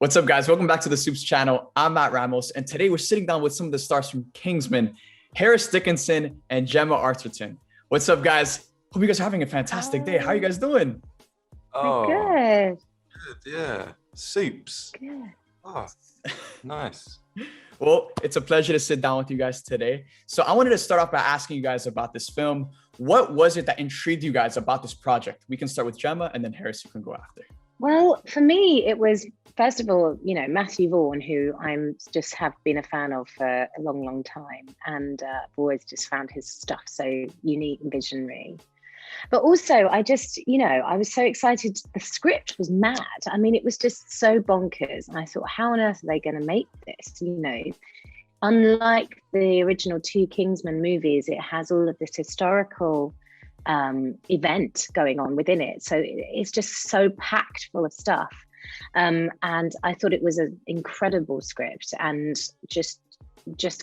What's up, guys? Welcome back to the SUPES channel. I'm Matt Ramos, and today we're sitting down with some of the stars from Kingsman, Harris Dickinson and Gemma Arterton. What's up, guys? Hope you guys are having a fantastic day. How are you guys doing? Oh, Good. good, yeah. SUPES. Good. Oh, nice. Well, it's a pleasure to sit down with you guys today. So I wanted to start off by asking you guys about this film. What was it that intrigued you guys about this project? We can start with Gemma, and then Harris, you can go after. Well, for me, it was, first of all, Matthew Vaughn, who I'm just have been a fan of for a long, long time. And I've always just found his stuff so unique and visionary. But also, I was so excited. The script was mad. I mean, it was just so bonkers. And I thought, how on earth are they going to make this? Unlike the original two Kingsman movies, it has all of this historical event going on within it. So it's just so packed full of stuff. And I thought it was an incredible script and just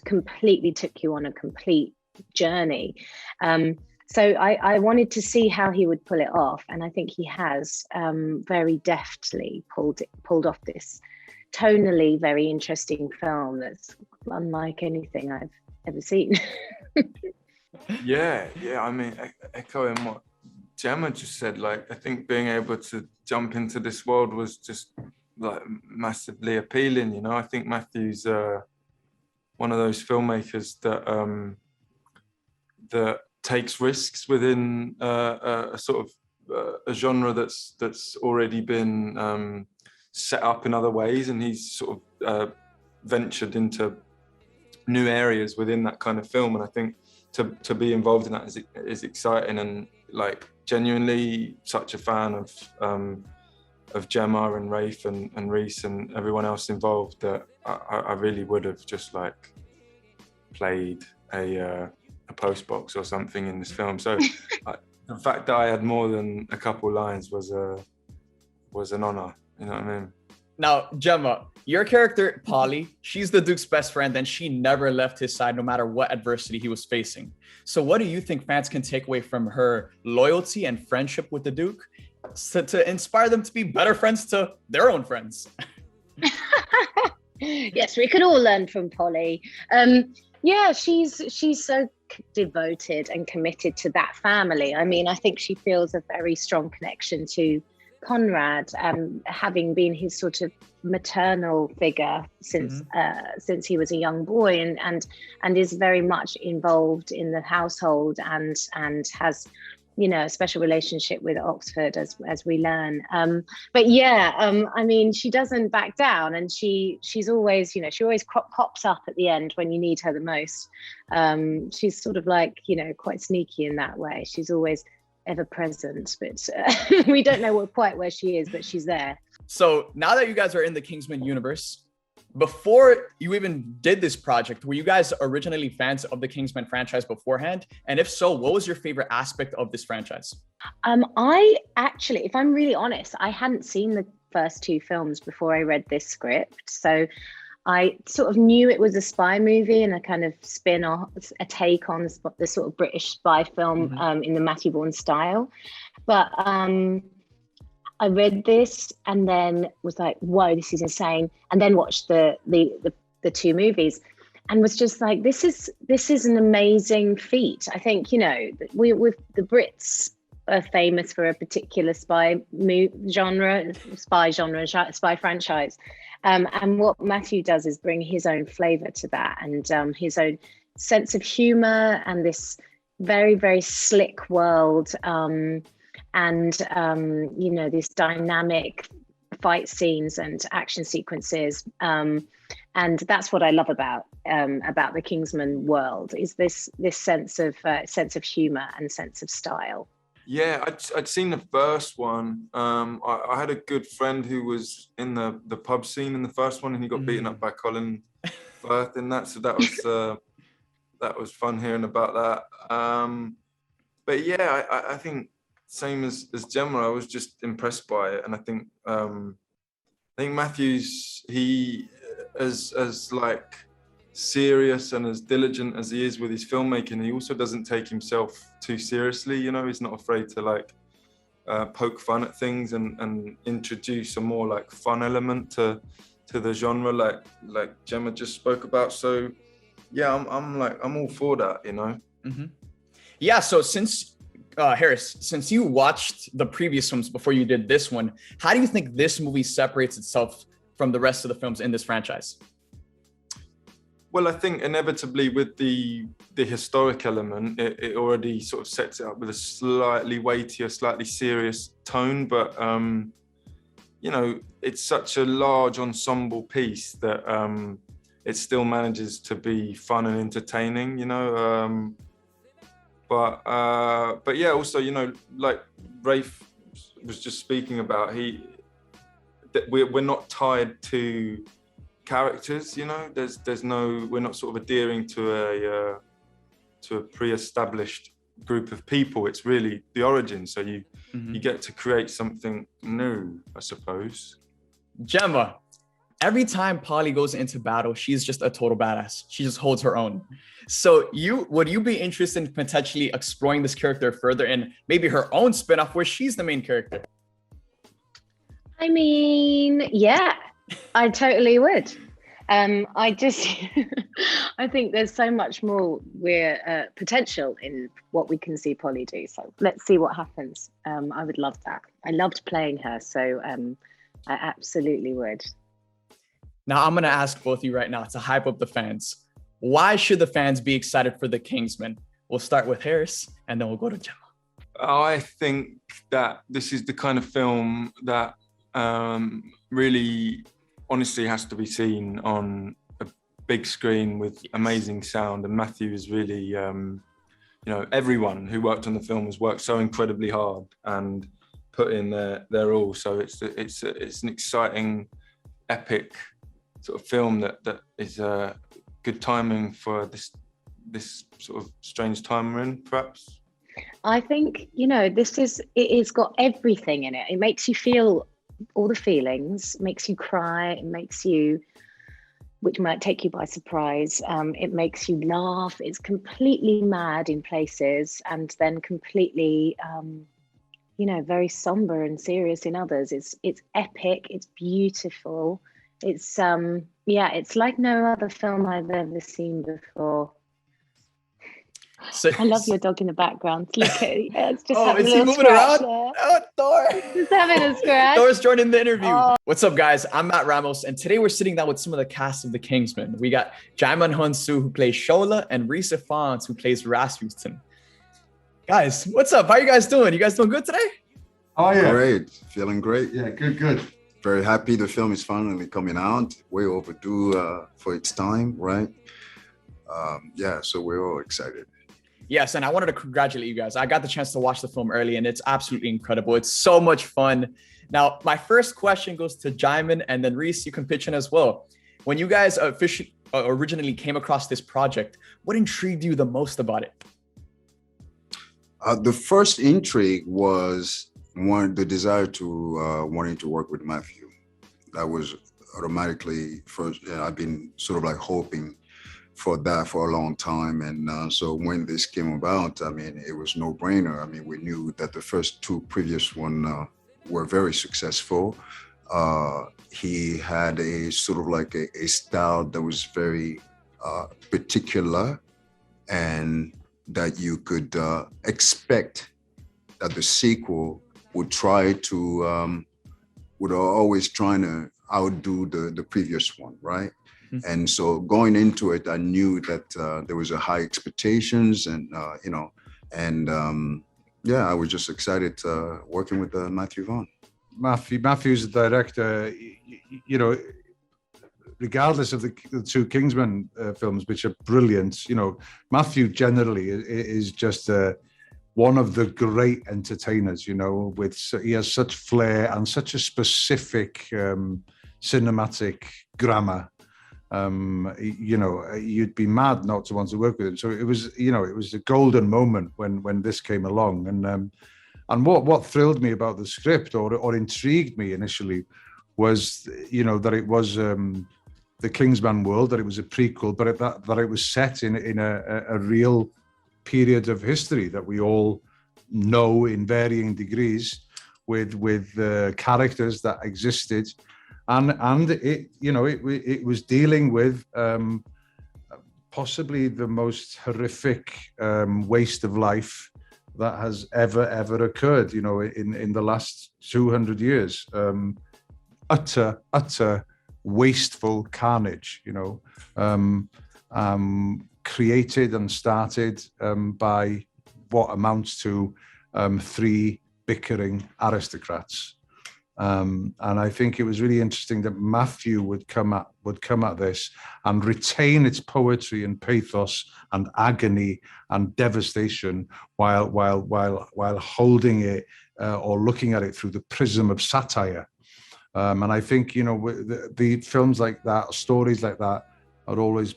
completely took you on a complete journey. So I wanted to see how he would pull it off. And I think he has very deftly pulled off this tonally very interesting film that's unlike anything I've ever seen. Yeah. I mean, echoing what Gemma just said, like, I think being able to jump into this world was just like massively appealing. I think Matthew's one of those filmmakers that takes risks within a sort of a genre that's already been set up in other ways, and he's sort of ventured into new areas within that kind of film. And I think to be involved in that is exciting, and like genuinely such a fan of Gemma and Rafe and Rhys and everyone else involved that I really would have just like played a postbox or something in this film. So the fact that I had more than a couple lines was an honor. You know what I mean? Now, Gemma, your character, Polly, she's the Duke's best friend, and she never left his side no matter what adversity he was facing. So what do you think fans can take away from her loyalty and friendship with the Duke to inspire them to be better friends to their own friends? Yes, we could all learn from Polly. Yeah, she's so devoted and committed to that family. I mean, I think she feels a very strong connection to Conrad, having been his sort of maternal figure since he was a young boy, and is very much involved in the household and has a special relationship with Oxford as we learn. But yeah, I mean, she doesn't back down, and she's always she always pops up at the end when you need her the most. She's sort of like quite sneaky in that way. She's always ever present, but we don't know quite where she is, but she's there. So now that you guys are in the Kingsman universe, before you even did this project, were you guys originally fans of the Kingsman franchise beforehand? And if so, what was your favorite aspect of this franchise? I actually, if I'm really honest, I hadn't seen the first two films before I read this script. So I sort of knew it was a spy movie and a kind of spin-off, a take on the sort of British spy film in the Matthew Vaughn style. But I read this and then was like, whoa, this is insane. And then watched the two movies and was just like, this is an amazing feat. I think, with the Brits are famous for a particular spy franchise. And what Matthew does is bring his own flavor to that, and his own sense of humor and this very, very slick world, this dynamic fight scenes and action sequences. And that's what I love about the Kingsman world, is this sense of humor and sense of style. Yeah, I'd seen the first one. I had a good friend who was in the pub scene in the first one, and he got beaten up by Colin Firth in that. So that was fun hearing about that. But yeah, I think same as Gemma, I was just impressed by it, and I think Matthew's, he as like serious and as diligent as he is with his filmmaking, he also doesn't take himself too seriously. He's not afraid to like poke fun at things and introduce a more like fun element to the genre, like Gemma just spoke about. So yeah, I'm all for that, you know. Mm-hmm. Yeah. So since Harris, since you watched the previous films before you did this one, how do you think this movie separates itself from the rest of the films in this franchise? Well, I think inevitably with the historic element, it already sort of sets it up with a slightly weightier, slightly serious tone. But, you know, it's such a large ensemble piece that it still manages to be fun and entertaining, you know. But yeah, also, you know, like Rafe was just speaking about, we're not tied to characters, you know. We're not sort of adhering to a pre-established group of people. It's really the origin, so you get to create something new, I suppose. Gemma, every time Polly goes into battle, she's just a total badass. She just holds her own. So would you be interested in potentially exploring this character further in maybe her own spin-off where she's the main character? I mean, yeah, I totally would. I just, I think there's so much more potential in what we can see Polly do. So let's see what happens. I would love that. I loved playing her, so I absolutely would. Now I'm gonna ask both of you right now to hype up the fans. Why should the fans be excited for the Kingsman? We'll start with Harris, and then we'll go to Gemma. I think that this is the kind of film that really honestly has to be seen on a big screen with amazing sound, and Matthew is really, you know, everyone who worked on the film has worked so incredibly hard and put in their all. So it's an exciting, epic sort of film that is good timing for this sort of strange time we're in, perhaps. I think, you know, it's got everything in it. It makes you feel all the feelings, makes you cry, it makes you, which might take you by surprise. It makes you laugh. It's completely mad in places, and then completely, you know, very somber and serious in others. It's epic. It's beautiful. It's yeah, it's like no other film I've ever seen before. So, I love your dog in the background. Look at it. It's just is he moving around? Oh, Thor! Just having a scratch. Thor's joining the interview. Oh. What's up, guys? I'm Matt Ramos, and today we're sitting down with some of the cast of the Kingsman. We got Djimon Honsou, who plays Shola, and Rhys Ifans, who plays Rasputin. Guys, what's up? How are you guys doing? You guys doing good today? Oh yeah, great. Feeling great. Yeah, good. Very happy the film is finally coming out. Way overdue for its time, right? Yeah, so we're all excited. Yes, and I wanted to congratulate you guys. I got the chance to watch the film early, and it's absolutely incredible. It's so much fun. Now, my first question goes to Djimon, and then Rhys, you can pitch in as well. When you guys originally came across this project, what intrigued you the most about it? The first intrigue was the desire to wanting to work with Matthew. That was automatically first. I've been sort of like hoping for that for a long time, and so when this came about, I mean, it was no brainer. I mean, we knew that the first two previous one were very successful. He had a sort of like a style that was very particular, and that you could expect that the sequel would try to would always trying to outdo the previous one, right? And so going into it, I knew that there was a high expectations, and you know, and yeah, I was just excited working with Matthew Vaughn. Matthew's the director. You know, regardless of the two Kingsman films, which are brilliant, you know, Matthew generally is just one of the great entertainers. You know, he has such flair and such a specific cinematic grammar. You know, you'd be mad not to want to work with him. So it was, you know, it was a golden moment when this came along. And what thrilled me about the script or intrigued me initially was, you know, that it was the Kingsman world, that it was a prequel, but that it was set in a real period of history that we all know in varying degrees, with characters that existed. and it, you know, it was dealing with possibly the most horrific waste of life that has ever occurred, you know, in the last 200 years. Utter wasteful carnage, you know, created and started by what amounts to 3 bickering aristocrats. And I think it was really interesting that Matthew would come at this and retain its poetry and pathos and agony and devastation while holding it or looking at it through the prism of satire. And I think, you know, the films like that, stories like that, are always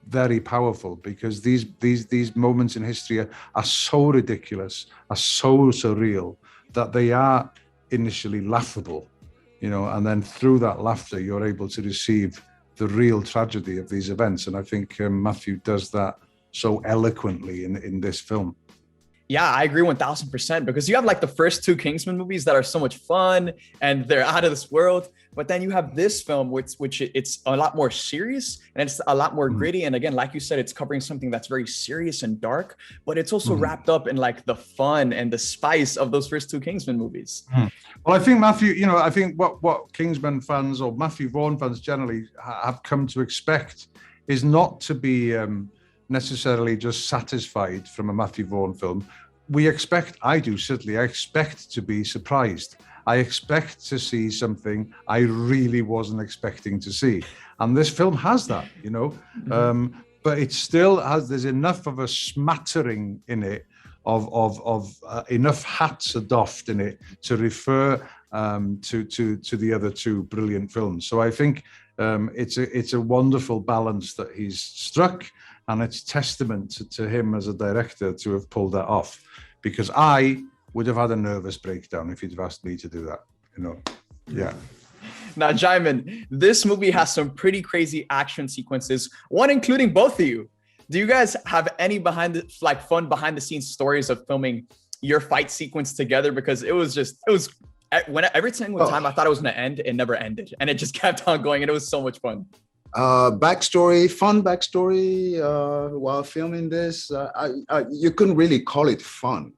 very powerful, because these moments in history are so ridiculous, are so surreal, that they are initially laughable, you know, and then through that laughter you're able to receive the real tragedy of these events. And I think Matthew does that so eloquently in this film. Yeah, I agree 1000%, because you have like the first 2 Kingsman movies that are so much fun and they're out of this world. But then you have this film, which it's a lot more serious and it's a lot more gritty. And again, like you said, it's covering something that's very serious and dark, but it's also wrapped up in like the fun and the spice of those first 2 Kingsman movies. Well, I think Matthew, you know, I think what Kingsman fans or Matthew Vaughn fans generally have come to expect is not to be necessarily just satisfied from a Matthew Vaughn film. I expect to be surprised. I expect to see something I really wasn't expecting to see. And this film has that, you know, but it still has, there's enough of a smattering in it of enough hats are doffed in it to refer to the other 2 brilliant films. So I think it's a wonderful balance that he's struck, and it's testament to him as a director to have pulled that off, because I would have had a nervous breakdown if he'd have asked me to do that, you know. Yeah. Now, Djimon, this movie has some pretty crazy action sequences, one including both of you. Do you guys have any fun behind the scenes stories of filming your fight sequence together? Because every single time I thought it was going to end, it never ended. And it just kept on going, and it was so much fun. Fun backstory while filming this. You couldn't really call it fun.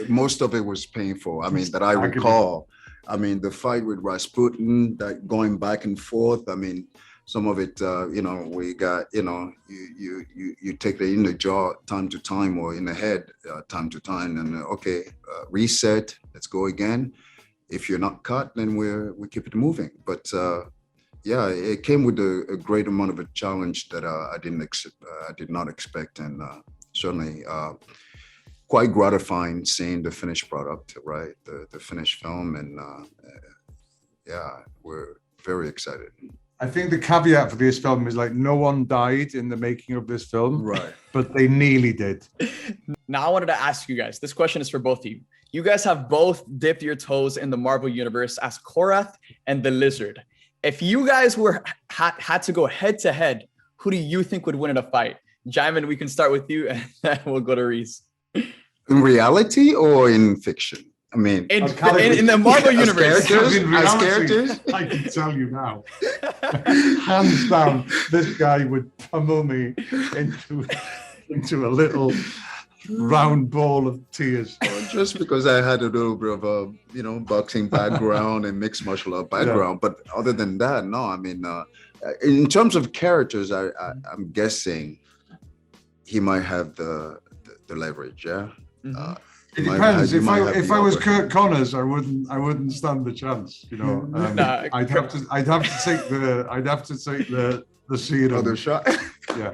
Most of it was painful. I mean, that I recall. I mean, the fight with Rasputin, that going back and forth. I mean, some of it, you know, we got, you know, you take it in the jaw time to time, or in the head time to time, and reset, let's go again. If you're not cut, then we keep it moving. But yeah, it came with a great amount of a challenge that I did not expect, and certainly quite gratifying seeing the finished product, right? The finished film, and yeah, we're very excited. I think the caveat for this film is, like, no one died in the making of this film, right? But they nearly did. Now I wanted to ask you guys, this question is for both of you. You guys have both dipped your toes in the Marvel universe as Korath and the Lizard. If you guys had to go head to head, who do you think would win in a fight? Djimon, we can start with you, and then we'll go to Rhys. In reality or in fiction? I mean, in the Marvel universe. As characters? I can tell you now. Hands down, this guy would pummel me into a little round ball of tears. Just because I had a little bit of a, you know, boxing background and mixed martial art background. Yeah. But other than that, no, I mean, in terms of characters, I'm guessing he might have the leverage, yeah? Mm-hmm. It depends. If I was Kurt Connors, I wouldn't stand the chance. You know, I'd have to take the serum. Other shot. Yeah.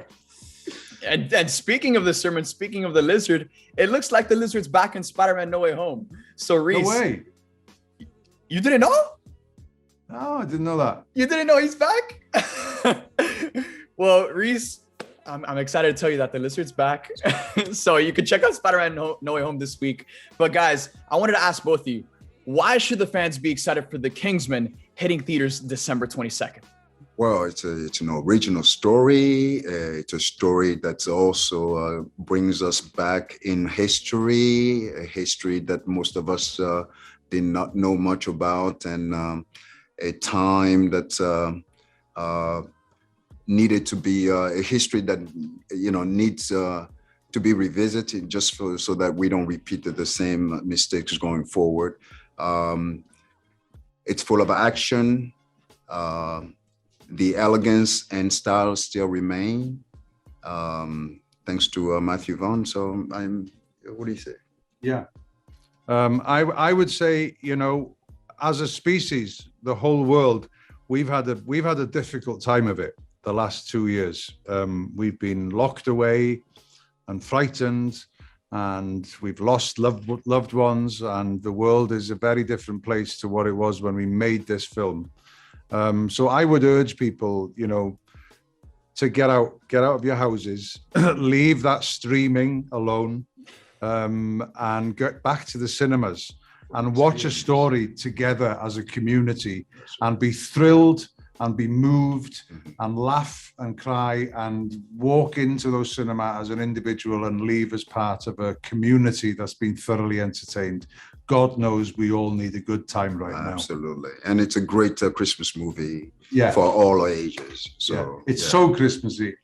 And speaking of the sermon, speaking of the Lizard, it looks like the Lizard's back in Spider-Man No Way Home. So Rhys, no way. You didn't know? No, I didn't know that. You didn't know he's back? Well, Rhys, I'm excited to tell you that the Lizard's back. So you can check out Spider-Man No Way Home this week. But guys, I wanted to ask both of you, why should the fans be excited for The Kingsman hitting theaters December 22nd? Well, it's an original story. It's a story that also brings us back in history, a history that most of us did not know much about, and a time that needed to be a history that needs to be revisited, just so that we don't repeat the same mistakes going forward. It's full of action. The elegance and style still remain, thanks to Matthew Vaughn. So what do you say? Yeah. I would say, as a species, the whole world, we've had a difficult time of it the last 2 years. We've been locked away and frightened, and we've lost loved ones, and the world is a very different place to what it was when we made this film. So I would urge people, to get out of your houses, leave that streaming alone, and get back to the cinemas and watch a story together as a community, and be thrilled and be moved and laugh and cry and walk into those cinema as an individual and leave as part of a community that's been thoroughly entertained. God knows we all need a good time right now. Absolutely. And it's a great Christmas movie for all ages. So it's so Christmassy.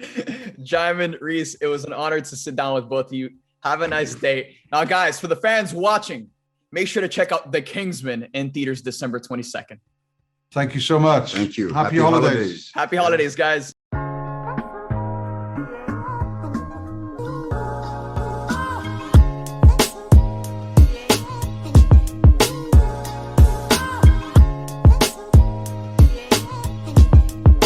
Djimon, Rhys, it was an honor to sit down with both of you. Have a nice day. Now, guys, for the fans watching, make sure to check out The Kingsman in theaters December 22nd. Thank you so much. Thank you. Happy holidays. Happy holidays, guys.